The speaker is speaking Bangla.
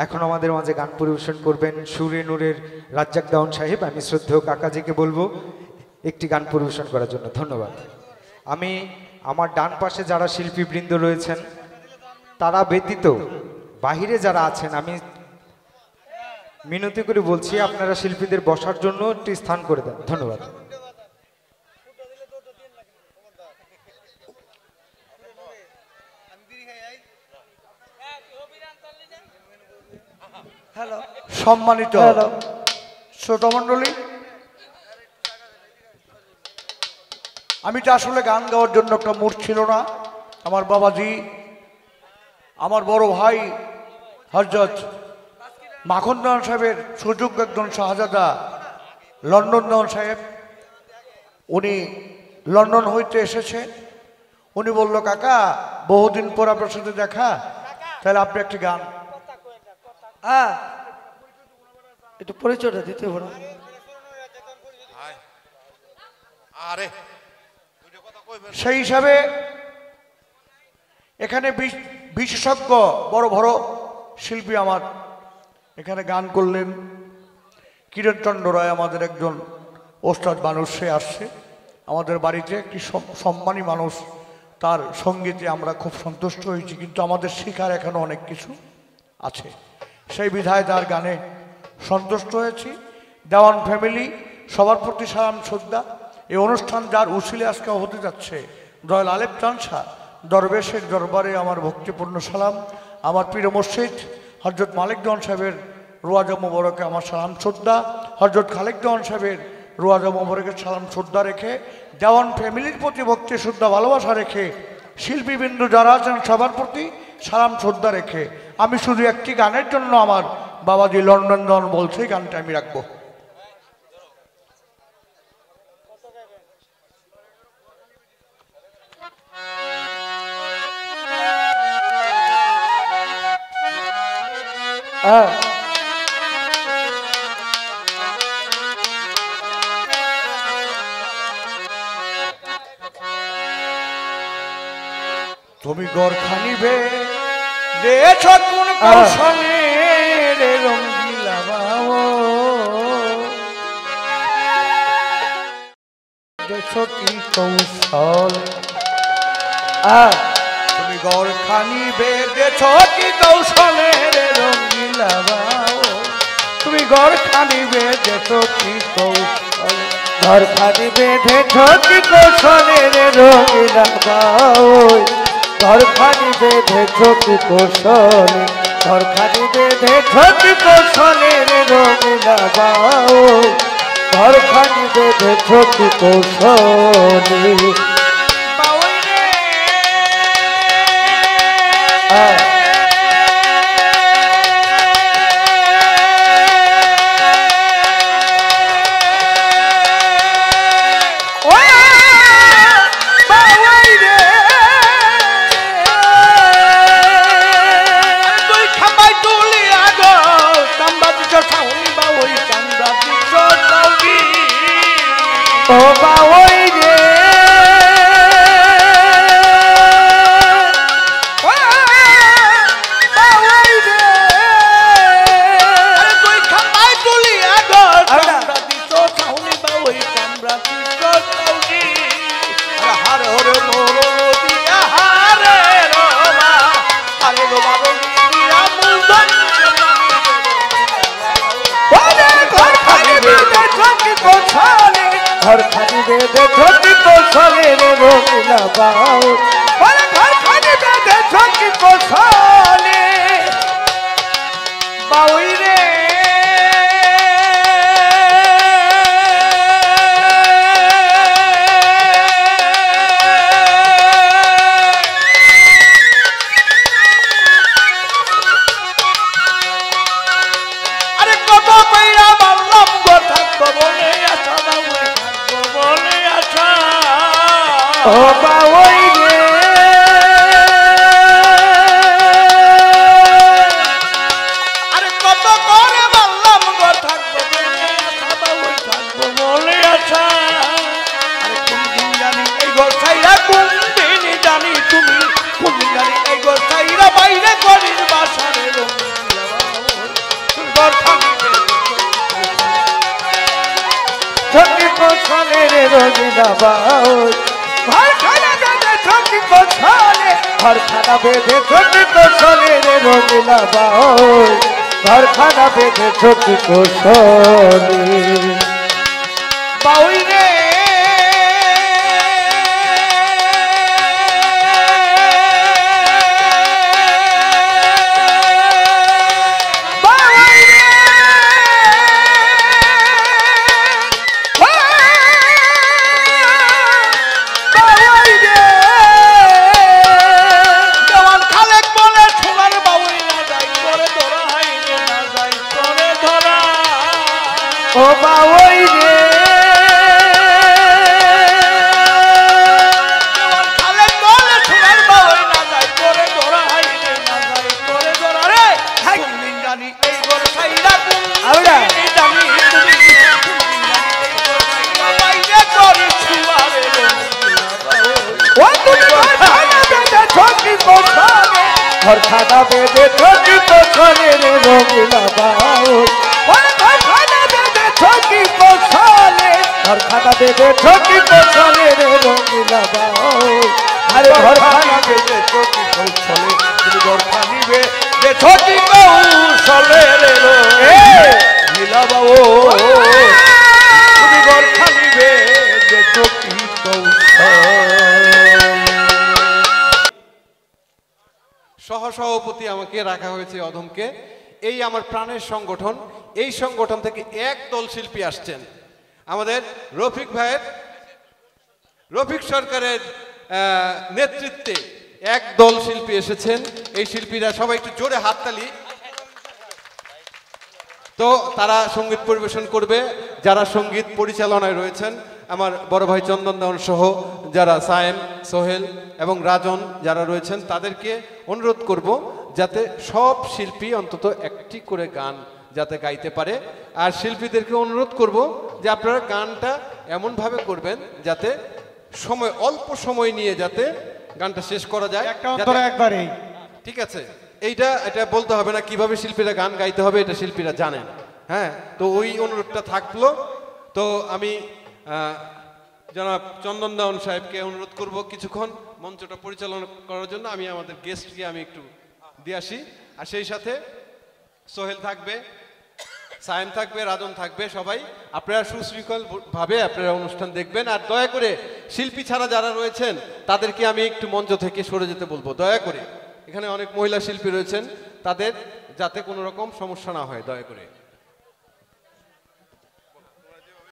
এখন আমাদের মাঝে গান পরিবেশন করবেন সুরে নূরের রাজ্জাক দাউন সাহেব। আমি শ্রদ্ধেয় কাকাজিকে বলবো একটি গান পরিবেশন করার জন্য। ধন্যবাদ। আমি আমার ডান পাশে যারা শিল্পীবৃন্দ রয়েছেন তারা ব্যতীত বাহিরে যারা আছেন আমি মিনতি করে বলছি আপনারা শিল্পীদের বসার জন্য একটি স্থান করে দেন। ধন্যবাদ। সম্মানিত শ্রোতামণ্ডলী, আমি তো আসলে গান গাওয়ার জন্য একটা মুড ছিল না। আমার বাবাজি, আমার বড় ভাই হযরত মাখন দেওয়ান সাহেবের সুযোগ্য একজন শাহজাদা লন্ডন দেওয়ান সাহেব, উনি লন্ডন হইতে এসেছে। উনি বলল, কাকা বহুদিন পর আপনার সাথে দেখা, তাহলে আপনি একটি গান। হ্যাঁ, একটু পরিচয়টা দিতে পারো। সেই হিসাবে এখানে বিশেষজ্ঞ বড় বড় শিল্পী আমার এখানে গান করলেন। কিরণচন্দ্র রায় আমাদের একজন ওস্তাদ মানুষ, সে আসছে আমাদের বাড়িতে, একটি সম্মানী মানুষ। তার সঙ্গীতে আমরা খুব সন্তুষ্ট হয়েছি, কিন্তু আমাদের শেখার এখনো অনেক কিছু আছে। সেই বিধায় তার গানে সন্তুষ্ট হয়েছি। দেওয়ান ফ্যামিলি সবার প্রতি সালাম শ্রদ্ধা। এই অনুষ্ঠান যার উসিলে আজকে হতে যাচ্ছে, দয়াল আলেপ চানসা দরবেশের দরবারে আমার ভক্তিপূর্ণ সালাম। আমার প্রিয় মসজিদ হযরত মালিক দেওয়ান সাহেবের রোয়াজা মোবারকে আমার সালাম শ্রদ্ধা। হযরত খালেক দেওয়ান সাহেবের রোয়াজা মোবারকের সালাম শ্রদ্ধা রেখে, দেওয়ান ফ্যামিলির প্রতি ভক্তি শ্রদ্ধা ভালোবাসা রেখে, শিল্পীবৃন্দ যারা আছেন সবার প্রতি সালাম শ্রদ্ধা রেখে, আমি শুধু একটি গানের জন্য আমার বাবাজি লন্ডন দেওয়ান বলছে, গানটা আমি রাখবো। তুমি গরখানি বে দেছ কোন কৌশলে রে রঙ্গিলা বাবু, দেছ কি কৌশল। তুমি গরখানি বে দেছ কি কৌশলে রে রঙ্গিলা বাবু, তুমি গরখানি বে দেছ কি কৌশলে, ঘরখানি বেঁধেছ কি কৌশলে রে রঙিলা বাবু, ঘরখানি বেঁধেছ কি কৌশলে, ঘরখানি বেঁধেছ কি কৌশলে রে রঙিলা বাবু, ঘরখানি বেঁধেছ কি কৌশলে। ও বাওই রে বাওই রে, আরে তুই খামাই তুলি আগো কামরা দিছ ছাউনি বাওই কামরা দিছ ছাউনি, আরে হারে হরে মোর দিয়া হারে রোমা, হারে রোমা দিয়া মুজন ওরে ঘর খালি বেদে চকি কোছালে, ঘরখানি বেঁধেছ কি কৌশলে রে রঙিলা বাবু, ওরে ঘর খালি বেদে চকি কোছালে বাউই রে। আরে কত কইরা বললাম গো থাকবো বলে আছা বাউই, থাকবো বলে আছা। ও বাওই রে আরে কত করে বললাম গো থাকবো বলে আছা বাউই, থাকবো বলে আছা। আরে কোন দিন জানি এই ঘর ছাইরা, কোন দিন জানি তুমি, কোন দিন জানি এই ঘর ছাইরা বাইরে করির বাসারে রঙিলা বাবু। রে রঙিলা বাউল ঘরখানা বেঁধে সখী কৌশলে ঘরখানা বেঁধে সখী কৌশলে রে রঙিলা বাউল ঘরখানা বেঁধে সখী কৌশলে বাউল রে ও বাউই রে খালে বলে সোনার বাউই না যাই করে ধরা হাই রে না যাই করে ধরা রে কোনদিন জানি এই ঘর ছাইরা কোনদিন জানি তুমি বাইরে করি ছুয়ারে ও তুমি ঘরখানা বেঁধে ছকি কোছানে ঘরখানা বেঁধে ছকি কোছানে রে রঙিলা বাউল ছকি কৌশলে ঘরখানা বেঁধে ছকি কৌশলে রে রঙিলা বাউল আরে ঘরখানা বেঁধে ছকি কৌশলে তুমি ঘরখানি বেঁধে ছকি কৌশলে রে রঙিলা বাউল তুমি ঘরখানি বেঁধে ছকি কৌশলে। সহসভাপতি আমাকে রাখা হয়েছে অধমকে। এই আমার প্রাণের সংগঠন, এই সংগঠন থেকে একদল শিল্পী আসছেন। আমাদের রফিক সরকারের নেতৃত্বে একদল শিল্পী এসেছেন। এই শিল্পীরা সবাই একটু জোরে হাততালি। তো তারা সঙ্গীত পরিবেশন করবে। যারা সঙ্গীত পরিচালনায় রয়েছেন আমার বড় ভাই চন্দন দেওয়ান সহ যারা সায়েম, সোহেল এবং রাজন যারা রয়েছেন তাদেরকে অনুরোধ করব যাতে সব শিল্পী অন্তত একটি করে গান যাতে গাইতে পারে। আর শিল্পীদেরকে অনুরোধ করব যে আপনারা গানটা এমনভাবে করবেন যাতে অল্প সময় নিয়ে যাতে গানটা শেষ করা যায়। একবারেই ঠিক আছে, এটা বলতে হবে না কিভাবে শিল্পীরা গান গাইতে হবে, এটা শিল্পীরা জানেন। হ্যাঁ, তো ওই অনুরোধটা থাকলো। তো আমি জনাব চন্দন দেওয়ান সাহেবকে অনুরোধ করব কিছুক্ষণ মঞ্চটা পরিচালনা করার জন্য। আমি আমাদের গেস্টকে আমি একটু দিয়ে আসি। আর সেই সাথে সোহেল থাকবে, সায়েম থাকবে, রাজন থাকবে। সবাই আপনারা সুশৃঙ্খল ভাবে আপনারা অনুষ্ঠান দেখবেন। আর দয়া করে শিল্পী ছাড়া যারা রয়েছেন তাদেরকে আমি একটু মঞ্চ থেকে সরে যেতে বলবো দয়া করে। এখানে অনেক মহিলা শিল্পী রয়েছেন, তাদের যাতে কোনো রকম সমস্যা না হয় দয়া করে।